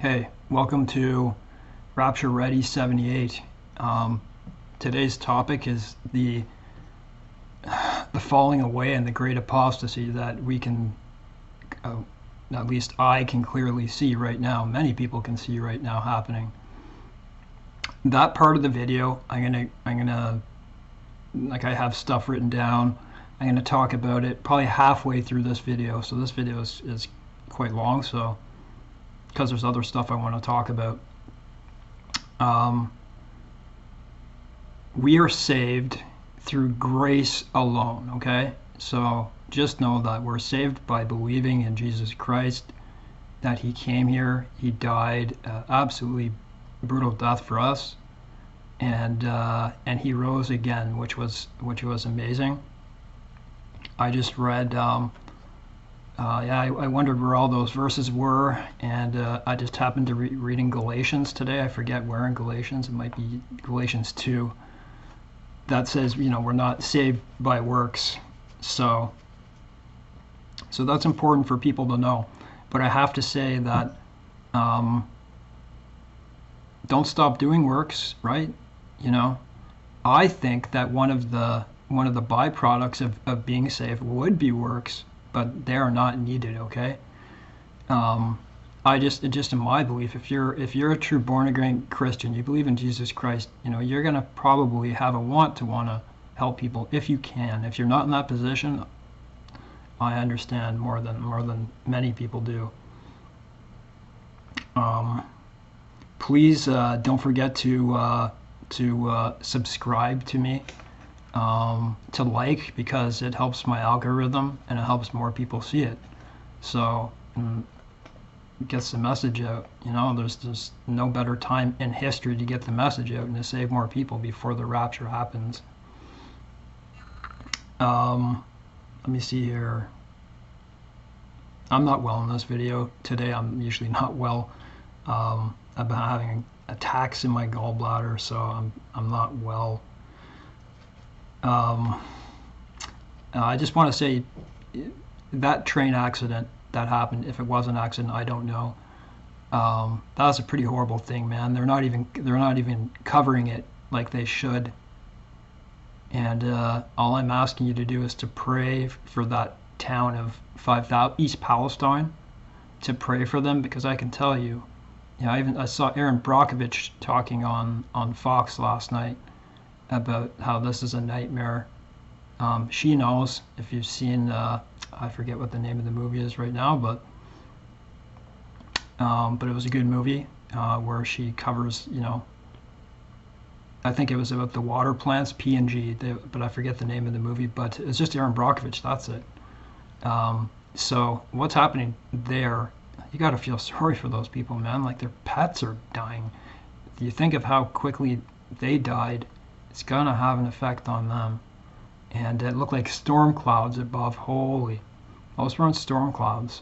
Hey, welcome to Rapture Ready 78. Today's topic is the falling away and the great apostasy that we can, at least I can clearly see right now. Many people can see right now happening. That part of the video, I'm gonna, like I have stuff written down. I'm gonna talk about it probably halfway through this video. So this video is quite long. So. Because there's other stuff I want to talk about. We are saved through grace alone, okay? So just know that we're saved by believing in Jesus Christ, that he came here, he died absolutely brutal death for us, and he rose again, which was amazing. I just read I wondered where all those verses were, and I just happened to reading Galatians today. I forget where in Galatians. It might be Galatians 2. That says, we're not saved by works. So that's important for people to know. But I have to say that don't stop doing works, right? I think that one of the byproducts of being saved would be works, but they are not needed, okay? Just in my belief, if you're a true born again Christian, you believe in Jesus Christ, you're gonna probably have a want to help people if you can. If you're not in that position, I understand more than many people do. Please don't forget to subscribe to me. To like, because it helps my algorithm and it helps more people see it, so it gets the message out. There's just no better time in history to get the message out and to save more people before the rapture happens. Let me see here. I'm not well in this video today. I'm usually not well. I've been having attacks in my gallbladder, so I'm not well. I just want to say that train accident that happened, if it was an accident, I don't know. That was a pretty horrible thing, man. They're not even covering it like they should. And all I'm asking you to do is to pray for that town of 5,000 East Palestine, to pray for them, because I can tell you, I saw Aaron Brockovich talking on Fox last night about how this is a nightmare. She knows, if you've seen, I forget what the name of the movie is right now, but it was a good movie where she covers, I think it was about the water plants, P&G, but I forget the name of the movie, but it's just Aaron Brockovich, that's it. So what's happening there, you got to feel sorry for those people, man. Like, their pets are dying. If you think of how quickly they died, it's gonna have an effect on them. And it looked like storm clouds above. Holy, those weren't storm clouds.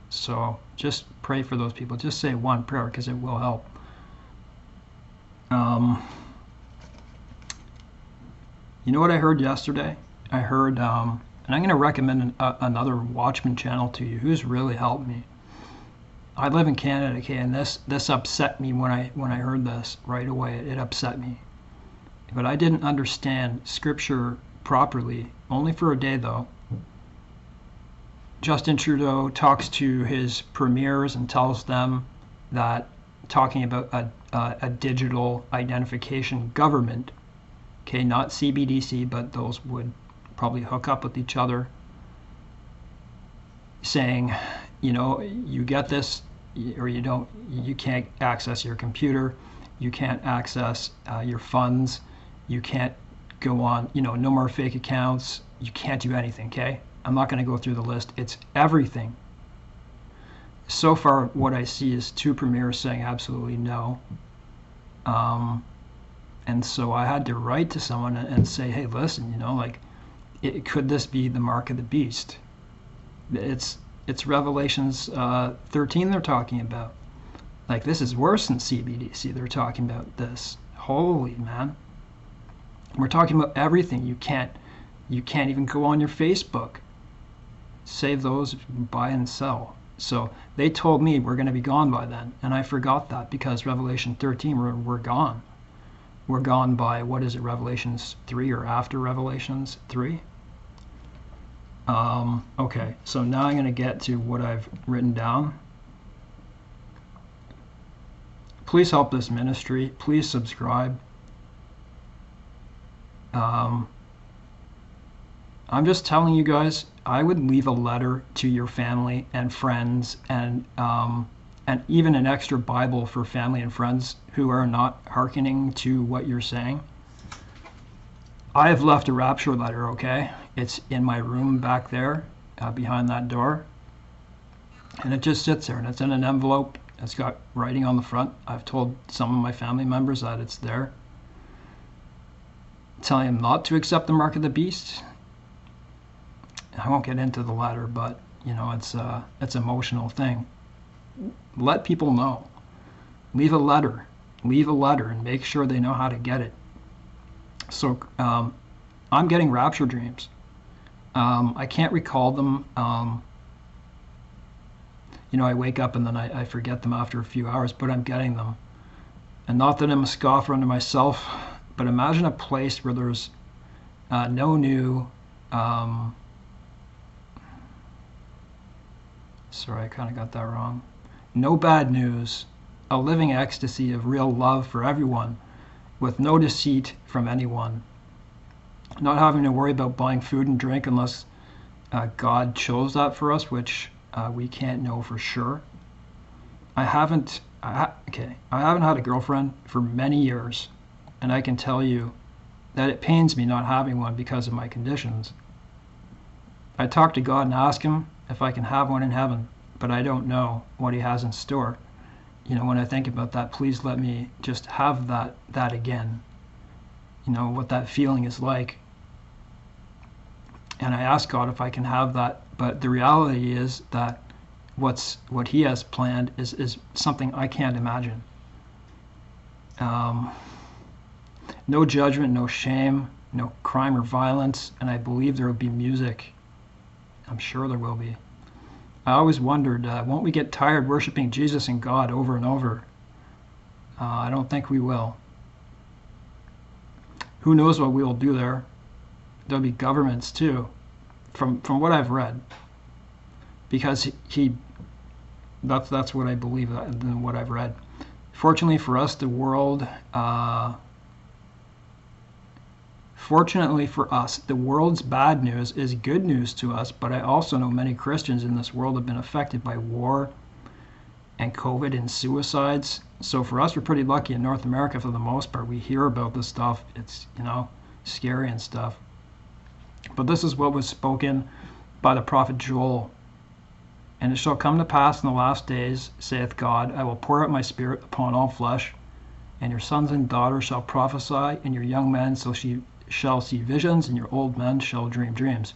So just pray for those people. Just say one prayer, because it will help. You know what I heard yesterday? I heard, and I'm going to recommend another Watchman channel to you who's really helped me. I live in Canada, okay, and this upset me when I heard this right away. It upset me. But I didn't understand Scripture properly, only for a day though. Justin Trudeau talks to his premiers and tells them that, talking about a digital identification government, okay, not CBDC, but those would probably hook up with each other, saying, you get this or you don't, you can't access your computer, you can't access your funds, you can't go on, no more fake accounts, you can't do anything, okay? I'm not going to go through the list. It's everything. So far, what I see is two premiers saying absolutely no. And so I had to write to someone and say, hey, listen, could this be the mark of the beast? It's Revelations 13 they're talking about. Like, this is worse than CBDC. They're talking about this. Holy man. We're talking about everything. You can't even go on your Facebook. Save those, buy and sell. So they told me we're going to be gone by then, and I forgot that because Revelation 13, we're gone. We're gone by, what is it, Revelations 3 or after Revelations 3? Okay, so now I'm going to get to what I've written down. Please help this ministry. Please subscribe. I'm just telling you guys, I would leave a letter to your family and friends, and even an extra Bible for family and friends who are not hearkening to what you're saying. I have left a Rapture Letter, okay? It's in my room back there, behind that door. And it just sits there, and it's in an envelope. It's got writing on the front. I've told some of my family members that it's there, telling them not to accept the mark of the beast. I won't get into the letter, but you know, it's an emotional thing. Let people know. Leave a letter, and make sure they know how to get it. So I'm getting rapture dreams. I can't recall them. You know, I wake up and then I forget them after a few hours, but I'm getting them. And not that I'm a scoffer unto myself, but imagine a place where there's no new, sorry, I kind of got that wrong. No bad news, a living ecstasy of real love for everyone, with no deceit from anyone. Not having to worry about buying food and drink unless God chose that for us, which we can't know for sure. I haven't had a girlfriend for many years, and I can tell you that it pains me not having one because of my conditions. I talk to God and ask him if I can have one in heaven, but I don't know what he has in store. You know, when I think about that, please let me just have that again. You know, what that feeling is like. And I ask God if I can have that, but the reality is that what he has planned is something I can't imagine. No judgment, no shame, no crime or violence, and I believe there will be music. I'm sure there will be. I always wondered, won't we get tired worshiping Jesus and God over and over? I don't think we will. Who knows what we will do there? There'll be governments too, from what I've read, because that's what I believe and what I've read. Fortunately for us, the world's bad news is good news to us, but I also know many Christians in this world have been affected by war and COVID and suicides. So for us, we're pretty lucky in North America for the most part. We hear about this stuff. It's, you know, scary and stuff. But this is what was spoken by the prophet Joel. And it shall come to pass in the last days, saith God, I will pour out my spirit upon all flesh, and your sons and daughters shall prophesy, and your young men shall see visions, and your old men shall dream dreams.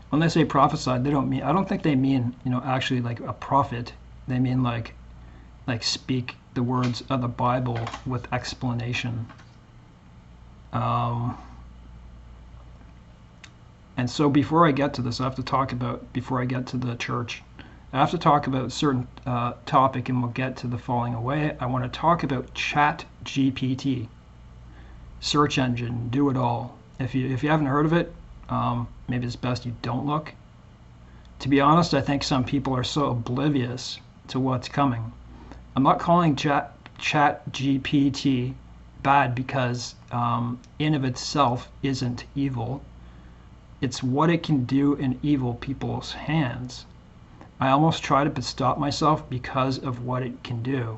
When they say prophesy, they don't mean, I don't think they mean, you know, actually like a prophet. They mean like speak the words of the Bible with explanation. And so before I get to this, I have to talk about, before I get to the church, I have to talk about a certain topic, and we'll get to the falling away. I want to talk about ChatGPT, search engine, do it all. If you haven't heard of it, maybe it's best you don't look. To be honest, I think some people are so oblivious to what's coming. I'm not calling ChatGPT bad because in of itself isn't evil. It's what it can do in evil people's hands. I almost try to stop myself because of what it can do.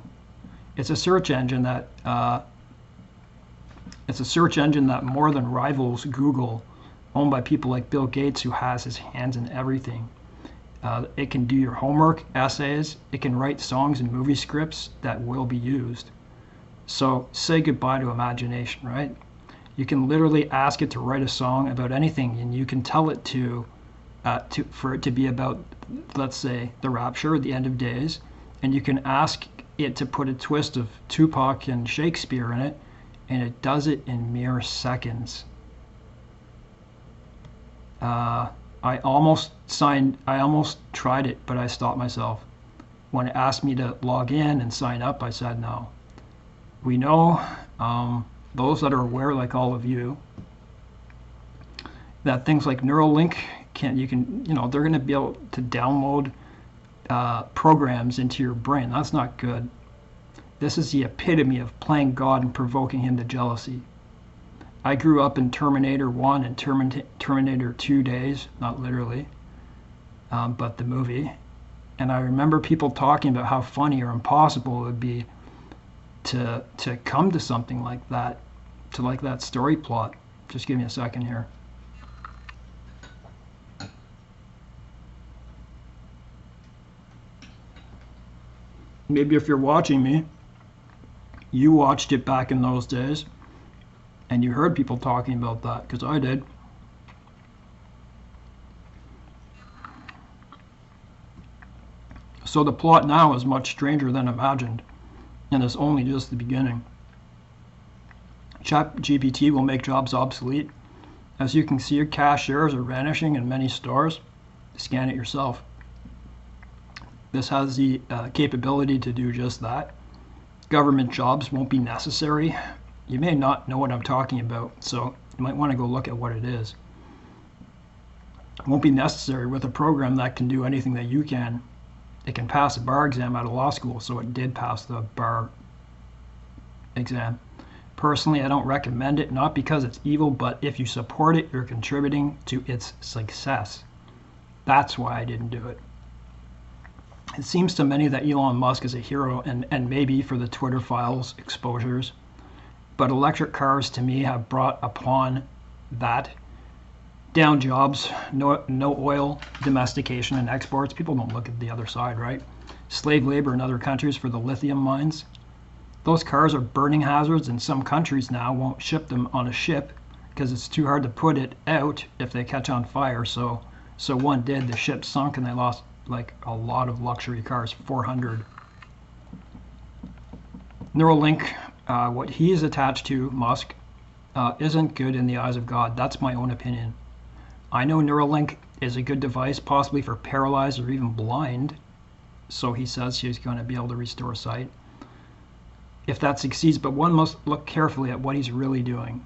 It's a search engine that more than rivals Google, owned by people like Bill Gates, who has his hands in everything. It can do your homework, essays. It can write songs and movie scripts that will be used. So say goodbye to imagination, right? You can literally ask it to write a song about anything, and you can tell it for it to be about, let's say, the rapture, the end of days, and you can ask it to put a twist of Tupac and Shakespeare in it, and it does it in mere seconds. I almost tried it, but I stopped myself. When it asked me to log in and sign up, I said no. We know, those that are aware, like all of you, that things like Neuralink they're going to be able to download programs into your brain. That's not good. This is the epitome of playing God and provoking him to jealousy. I grew up in Terminator 1 and Terminator 2 days, not literally, but the movie. And I remember people talking about how funny or impossible it would be to come to something like that, to like that story plot. Just give me a second here. Maybe if you're watching me, you watched it back in those days, and you heard people talking about that, because I did. So the plot now is much stranger than imagined, and it's only just the beginning. ChatGPT will make jobs obsolete. As you can see, cashiers are vanishing in many stores. Scan it yourself. This has the capability to do just that. Government jobs won't be necessary. You may not know what I'm talking about, so you might want to go look at what it is. It won't be necessary with a program that can do anything that you can. It can pass a bar exam out of law school, so it did pass the bar exam. Personally, I don't recommend it, not because it's evil, but if you support it, you're contributing to its success. That's why I didn't do it. It seems to many that Elon Musk is a hero, and maybe for the Twitter files exposures, but electric cars to me have brought upon that down jobs, no oil, domestication, and exports. People don't look at the other side, right? Slave labor in other countries for the lithium mines. Those cars are burning hazards, and some countries now won't ship them on a ship because it's too hard to put it out if they catch on fire. So one did, the ship sunk, and they lost like a lot of luxury cars, 400. Neuralink, what he is attached to, Musk, isn't good in the eyes of God. That's my own opinion. I know Neuralink is a good device, possibly for paralyzed or even blind. So he says he's going to be able to restore sight if that succeeds, but one must look carefully at what he's really doing.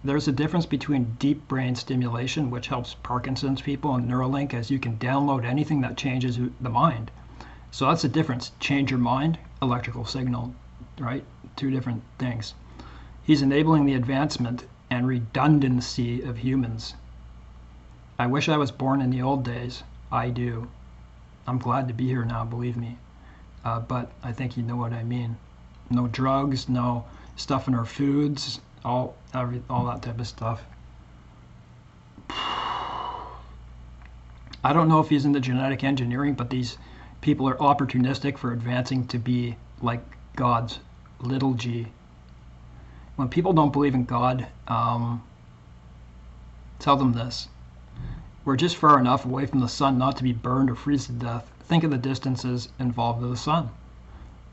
There's a difference between deep brain stimulation, which helps Parkinson's people, and Neuralink, as you can download anything that changes the mind. So that's the difference. Change your mind, electrical signal, right? Two different things. He's enabling the advancement and redundancy of humans. I wish I was born in the old days. I do. I'm glad to be here now, believe me. But I think you know what I mean. No drugs, no stuff in our foods, all that type of stuff. I don't know if he's into genetic engineering, but these people are opportunistic for advancing to be like gods, little g. When people don't believe in God, tell them this. We're just far enough away from the sun not to be burned or freeze to death. Think of the distances involved with the sun.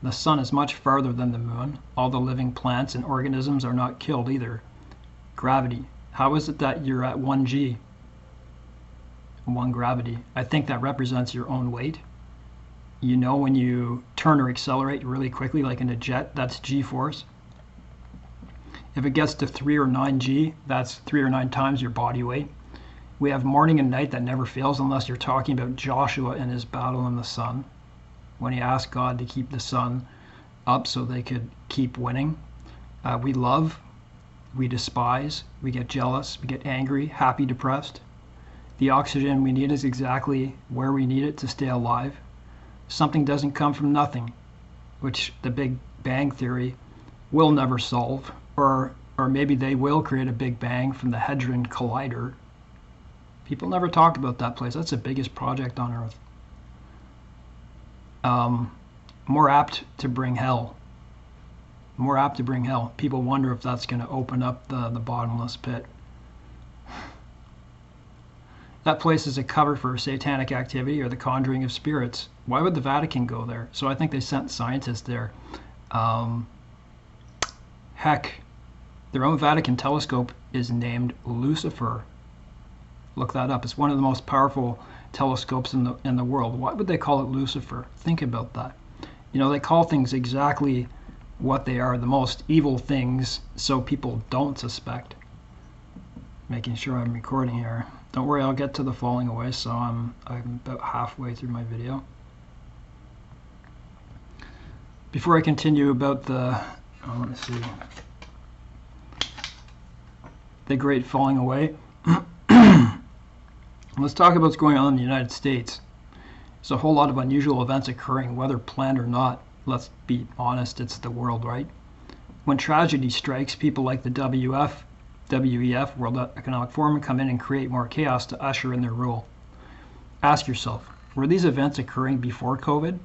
The sun is much farther than the moon. All the living plants and organisms are not killed either. Gravity. How is it that you're at 1g? 1 gravity. I think that represents your own weight. You know, when you turn or accelerate really quickly, like in a jet, that's g-force. If it gets to 3 or 9g, that's 3 or 9 times your body weight. We have morning and night that never fails, unless you're talking about Joshua and his battle in the sun, when he asked God to keep the sun up so they could keep winning. We love, we despise, we get jealous, we get angry, happy, depressed. The oxygen we need is exactly where we need it to stay alive. Something doesn't come from nothing, which the Big Bang Theory will never solve, or maybe they will create a Big Bang from the Hadron Collider. People never talk about that place. That's the biggest project on Earth. More apt to bring hell. More apt to bring hell. People wonder if that's going to open up the bottomless pit. That place is a cover for satanic activity or the conjuring of spirits. Why would the Vatican go there? So I think they sent scientists there. Heck, their own Vatican telescope is named Lucifer. Look that up. It's one of the most powerful telescopes in the world. Why would they call it Lucifer? Think about that. You know, they call things exactly what they are, the most evil things, so people don't suspect. Making sure I'm recording here. Don't worry, I'll get to the falling away, so I'm about halfway through my video. Before I continue about let me see, the great falling away, let's talk about what's going on in the United States. There's a whole lot of unusual events occurring, whether planned or not. Let's be honest, it's the world, right? When tragedy strikes, people like the WEF, World Economic Forum, come in and create more chaos to usher in their rule. Ask yourself, were these events occurring before COVID?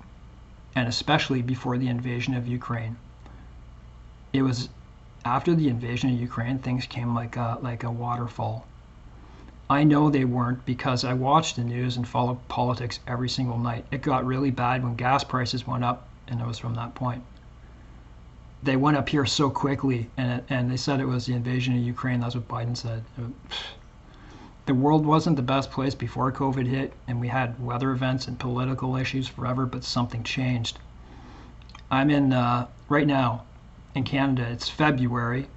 And especially before the invasion of Ukraine? It was after the invasion of Ukraine, things came like a waterfall. I know they weren't, because I watched the news and followed politics every single night. It got really bad when gas prices went up, and it was from that point. They went up here so quickly, and they said it was the invasion of Ukraine. That's what Biden said. The world wasn't the best place before COVID hit, and we had weather events and political issues forever, but something changed. I'm in, right now, in Canada, it's February.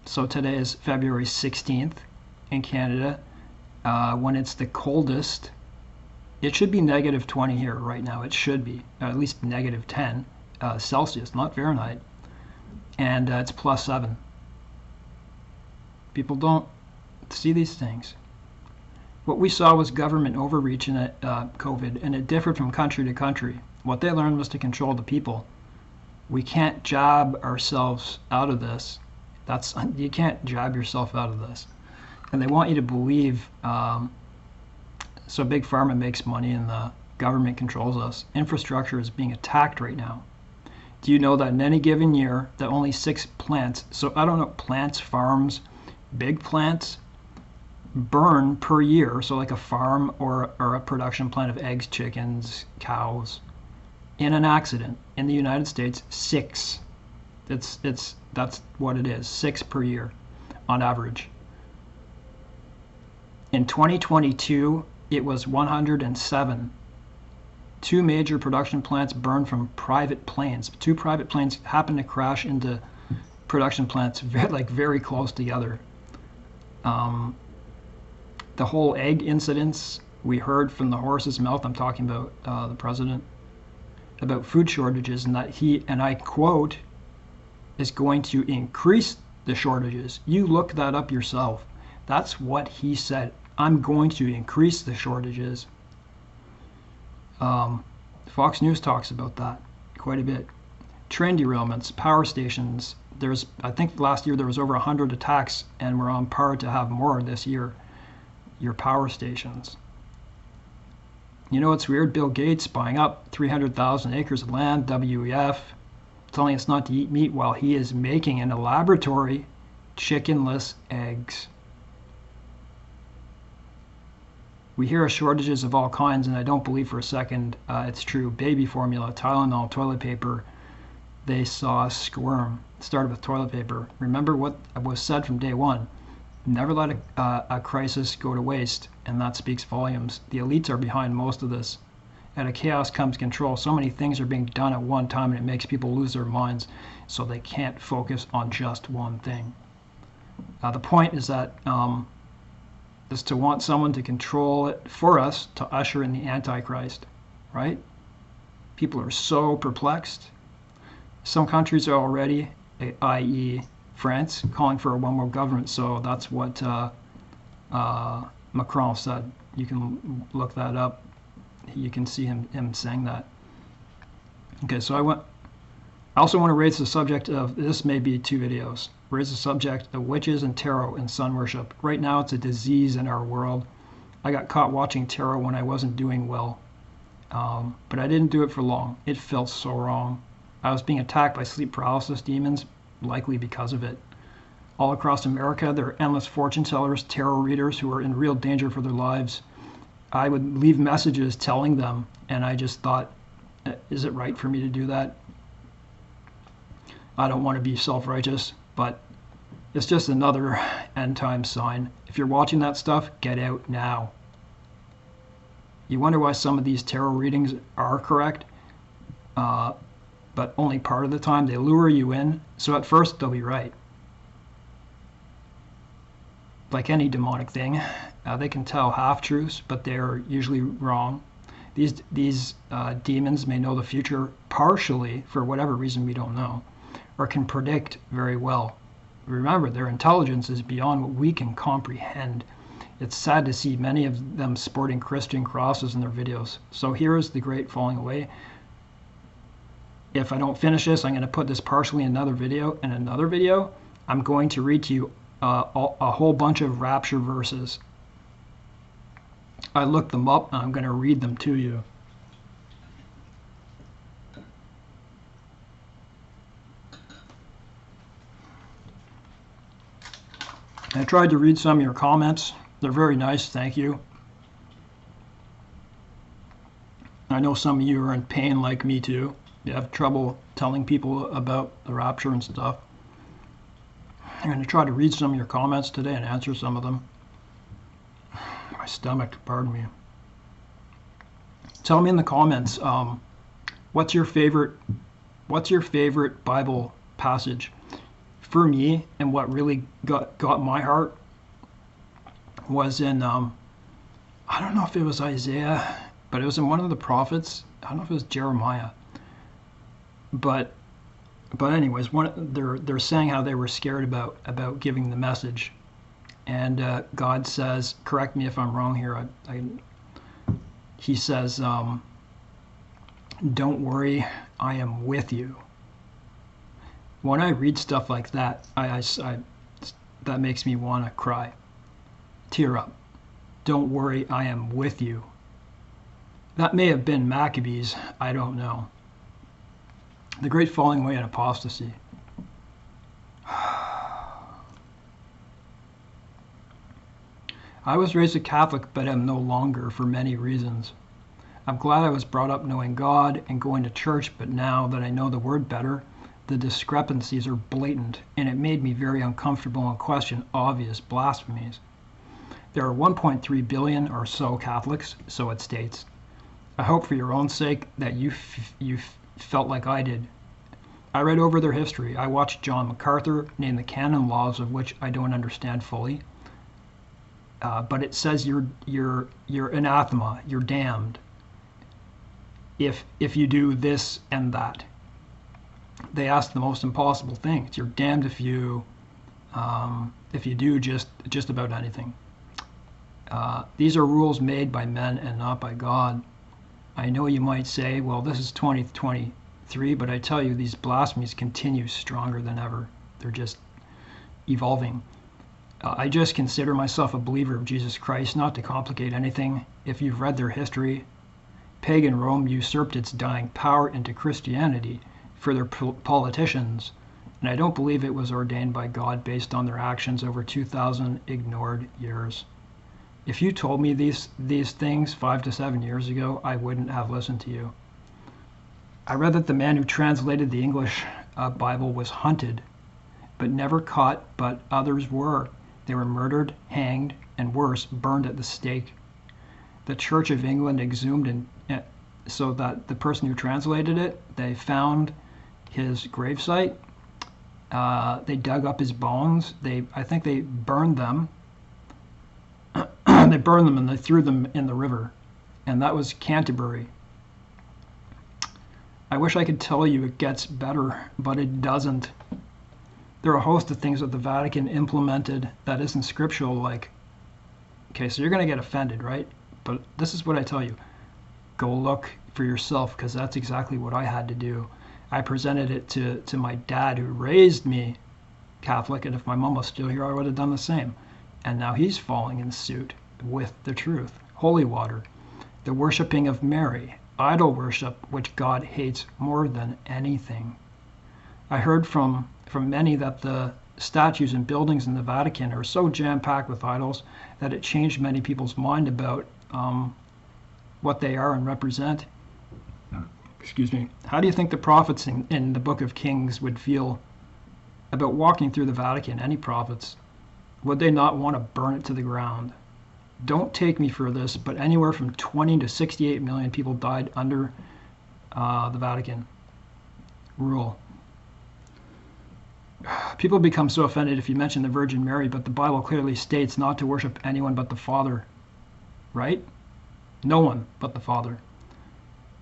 So today is February 16th in Canada. When it's the coldest, it should be negative 20 here right now. It should be, at least negative 10 Celsius, not Fahrenheit. And it's plus 7. People don't see these things. What we saw was government overreach in COVID, and it differed from country to country. What they learned was to control the people. We can't jab ourselves out of this. You can't jab yourself out of this. And they want you to believe, so Big Pharma makes money and the government controls us. Infrastructure is being attacked right now. Do you know that in any given year, that only 6 plants, so I don't know, plants, farms, big plants, burn per year, so like a farm or a production plant of eggs, chickens, cows, in an accident in the United States, 6. That's what it is, 6 per year on average. In 2022, it was 107. 2 major production plants burned from private planes. 2 private planes happened to crash into production plants very close together. The whole egg incidents we heard from the horse's mouth, I'm talking about the president, about food shortages, and that he, and I quote, is going to increase the shortages. You look that up yourself. That's what he said. I'm going to increase the shortages. Fox News talks about that quite a bit. Train derailments, power stations. I think last year there was over 100 attacks, and we're on par to have more this year. Your power stations. You know what's weird? Bill Gates buying up 300,000 acres of land, WEF, telling us not to eat meat while he is making in a laboratory chickenless eggs. We hear of shortages of all kinds, and I don't believe for a second it's true. Baby formula, Tylenol, toilet paper. They saw us squirm. It started with toilet paper. Remember what was said from day one. Never let a crisis go to waste, and that speaks volumes. The elites are behind most of this. Out of chaos comes control. So many things are being done at one time, and it makes people lose their minds, so they can't focus on just one thing. The point is that is to want someone to control it for us, to usher in the Antichrist, right? People are so perplexed. Some countries are already, i.e. France, calling for a one-world government, so that's what Macron said. You can look that up. You can see him saying that. Okay, so I also want to raise the subject of, this may be 2 videos, raise the subject of witches and tarot and sun worship. Right now it's a disease in our world. I got caught watching tarot when I wasn't doing well, but I didn't do it for long. It felt so wrong. I was being attacked by sleep paralysis demons, likely because of it. All across America, there are endless fortune tellers, tarot readers who are in real danger for their lives. I would leave messages telling them, and I just thought, is it right for me to do that? I don't want to be self-righteous, but it's just another end time sign. If you're watching that stuff, get out now. You wonder why some of these tarot readings are correct, but only part of the time. They lure you in, so at first they'll be right. Like any demonic thing, they can tell half-truths, but they're usually wrong. These demons may know the future partially, for whatever reason we don't know, or can predict very well. Remember, their intelligence is beyond what we can comprehend. It's sad to see many of them sporting Christian crosses in their videos. So here is the great falling away. If I don't finish this, I'm going to put this partially in another video. In another video, I'm going to read to you a whole bunch of rapture verses. I looked them up, and I'm going to read them to you. I tried to read some of your comments. They're very nice, thank you. I know some of you are in pain like me too. You have trouble telling people about the rapture and stuff. I'm going to try to read some of your comments today and answer some of them. My stomach, pardon me. Tell me in the comments, what's your favorite Bible passage? For me, and what really got my heart was in, I don't know if it was Isaiah, but it was in one of the prophets. I don't know if it was Jeremiah. But anyways, they're saying how they were scared about giving the message. And God says, correct me if I'm wrong here, he says, don't worry, I am with you. When I read stuff like that, that makes me want to cry, tear up. Don't worry, I am with you. That may have been Maccabees, I don't know. The great falling away and apostasy. I was raised a Catholic, but am no longer for many reasons. I'm glad I was brought up knowing God and going to church, but now that I know the word better, the discrepancies are blatant, and it made me very uncomfortable and question obvious blasphemies. There are 1.3 billion or so Catholics, so it states. I hope for your own sake that you felt like I did. I read over their history. I watched John MacArthur name the canon laws of which I don't understand fully. But it says you're anathema, you're damned if you do this and that. They ask the most impossible things. You're damned if you do just about anything. These are rules made by men and not by God. I know you might say, well, this is 2023, but I tell you, these blasphemies continue stronger than ever. They're just evolving. I just consider myself a believer of Jesus Christ, not to complicate anything. If you've read their history, pagan Rome usurped its dying power into Christianity for their politicians, and I don't believe it was ordained by God based on their actions over 2,000 ignored years. If you told me these things 5 to 7 years ago, I wouldn't have listened to you. I read that the man who translated the English Bible was hunted, but never caught, but others were. They were murdered, hanged, and worse, burned at the stake. The Church of England exhumed, so that the person who translated it, they found his gravesite. They dug up his bones. I think they burned them. They burned them and they threw them in the river. And that was Canterbury. I wish I could tell you it gets better, but it doesn't. There are a host of things that the Vatican implemented that isn't scriptural, like, okay, so you're going to get offended, right? But this is what I tell you. Go look for yourself, because that's exactly what I had to do. I presented it to my dad, who raised me Catholic, and if my mom was still here, I would have done the same. And now he's falling in suit with the truth. Holy water, the worshiping of Mary, idol worship, which God hates more than anything. I heard from many that the statues and buildings in the Vatican are so jam-packed with idols that it changed many people's mind about what they are and represent. Excuse me. How do you think the prophets in the Book of Kings would feel about walking through the Vatican? Any prophets? Would they not want to burn it to the ground? Don't take me for this, but anywhere from 20 to 68 million people died under the Vatican rule. People become so offended if you mention the Virgin Mary, but the Bible clearly states not to worship anyone but the Father, right? No one but the Father.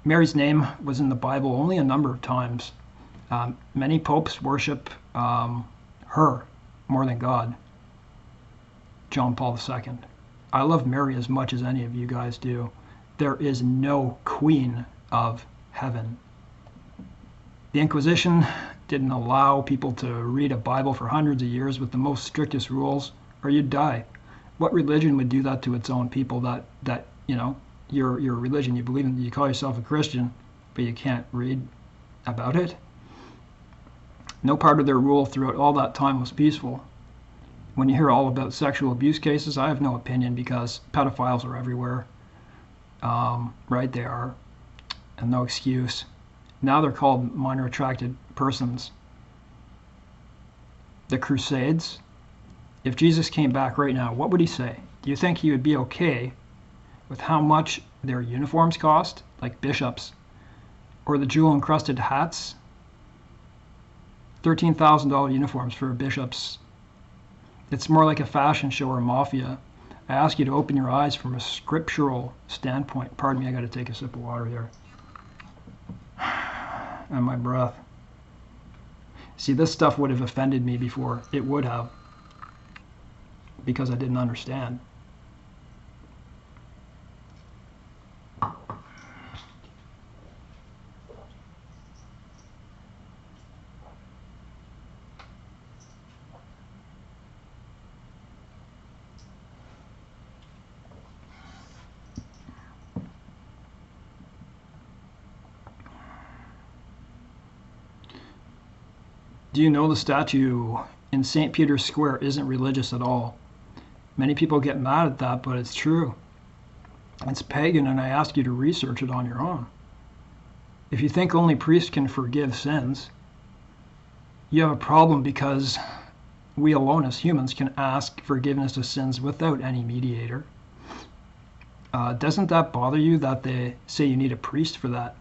Mary's name was in the Bible only a number of times. Many popes worship her more than God. John Paul II. I love Mary as much as any of you guys do. There is no queen of heaven. The Inquisition didn't allow people to read a Bible for hundreds of years with the most strictest rules, or you'd die. What religion would do that to its own people? That you know, your religion, you believe in, you call yourself a Christian, but you can't read about it? No part of their rule throughout all that time was peaceful. When you hear all about sexual abuse cases, I have no opinion because pedophiles are everywhere. Right, they are, and no excuse. Now they're called minor attracted persons. The Crusades, if Jesus came back right now, what would he say? Do you think he would be okay with how much their uniforms cost, like bishops, or the jewel-encrusted hats? $13,000 uniforms for bishops. It's more like a fashion show or a mafia. I ask you to open your eyes from a scriptural standpoint. Pardon me, I got to take a sip of water here. And my breath. See, this stuff would have offended me before. It would have. Because I didn't understand. Do you know the statue in St. Peter's Square isn't religious at all? Many people get mad at that, but it's true. It's pagan, and I ask you to research it on your own. If you think only priests can forgive sins, you have a problem because we alone as humans can ask forgiveness of sins without any mediator. Doesn't that bother you that they say you need a priest for that?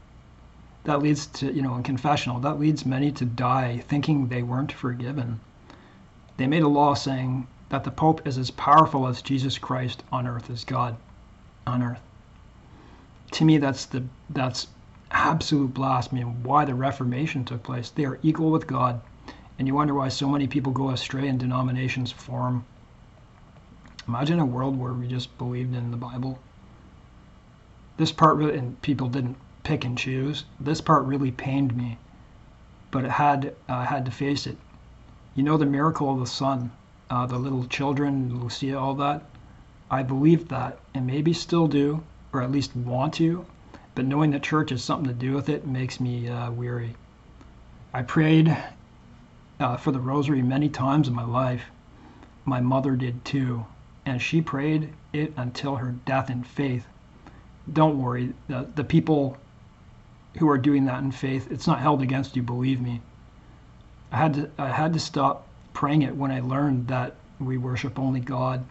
That leads to, in confessional, that leads many to die thinking they weren't forgiven. They made a law saying that the Pope is as powerful as Jesus Christ on earth as God on earth. To me, that's absolute blasphemy and why the Reformation took place. They are equal with God, and you wonder why so many people go astray and denominations form. Imagine a world where we just believed in the Bible. This part really, and people didn't pick and choose. This part really pained me, but I had to face it. You know the miracle of the sun, the little children, Lucia, all that. I believed that, and maybe still do, or at least want to, but knowing that church has something to do with it makes me weary. I prayed for the rosary many times in my life. My mother did too, and she prayed it until her death in faith. Don't worry, the people who are doing that in faith, it's not held against you, believe me. I had to stop praying it when I learned that we worship only God.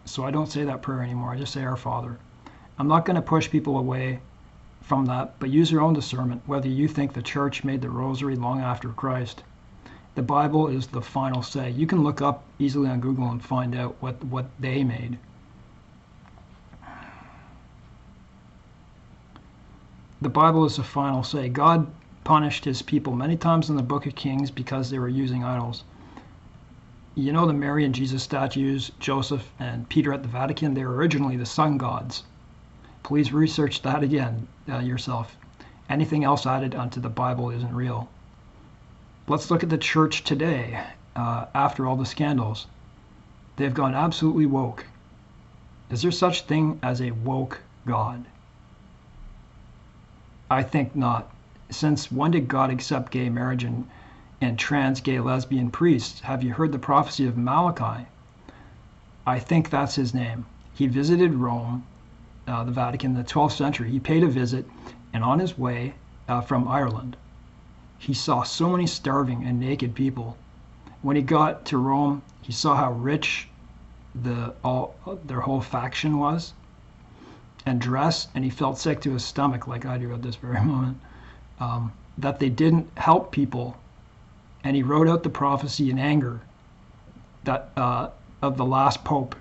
So I don't say that prayer anymore. I just say Our Father. I'm not going to push people away from that, but use your own discernment whether you think the church made the rosary long after Christ. The Bible is the final say. You can look up easily on Google and find out what they made. The Bible is the final say. God punished his people many times in the book of Kings because they were using idols. You know the Mary and Jesus statues, Joseph and Peter at the Vatican, they were originally the sun gods. Please research that again yourself. Anything else added onto the Bible isn't real. Let's look at the church today after all the scandals. They've gone absolutely woke. Is there such thing as a woke God? I think not. Since when did God accept gay marriage and trans gay lesbian priests? Have you heard the prophecy of Malachi? I think that's his name. He visited Rome, the Vatican, in the 12th century. He paid a visit, and on his way from Ireland, he saw so many starving and naked people. When he got to Rome, he saw how rich their whole faction was, and dress, and he felt sick to his stomach like I do at this very moment, that they didn't help people, and he wrote out the prophecy in anger that of the last pope.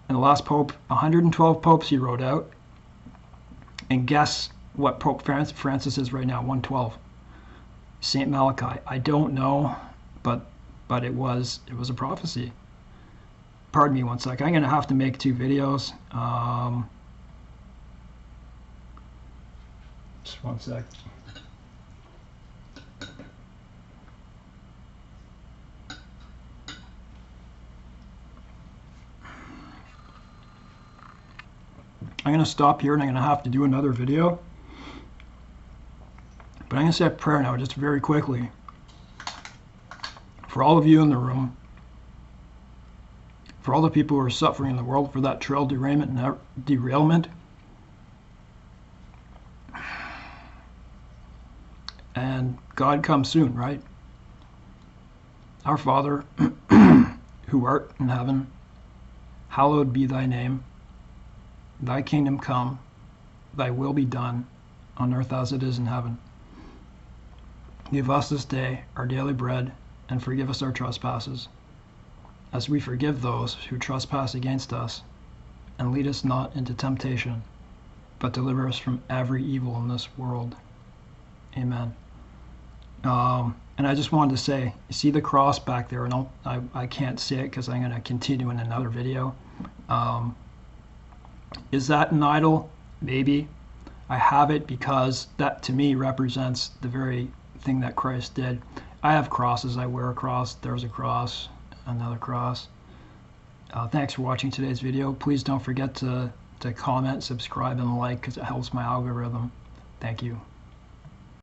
And the last pope, 112 popes he wrote out, and guess what Pope Francis is right now? 112. Saint Malachi. I don't know, but it was a prophecy. Pardon me one sec. I'm going to have to make 2 videos. Just one sec. I'm going to stop here and I'm going to have to do another video. But I'm going to say a prayer now, just very quickly. For all of you in the room, for all the people who are suffering in the world, for that trail derailment, and God comes soon, right? Our Father, who art in heaven, hallowed be thy name. Thy kingdom come, thy will be done, on earth as it is in heaven. Give us this day our daily bread, and forgive us our trespasses, as we forgive those who trespass against us. And lead us not into temptation, but deliver us from every evil in this world. Amen. And I just wanted to say, you see the cross back there, and I can't say it because I'm going to continue in another video. Is that an idol? Maybe. I have it because that to me represents the very thing that Christ did. I have crosses. I wear a cross. There's a cross. Another cross. Thanks for watching today's video. Please don't forget to comment, subscribe, and like, because it helps my algorithm. Thank you.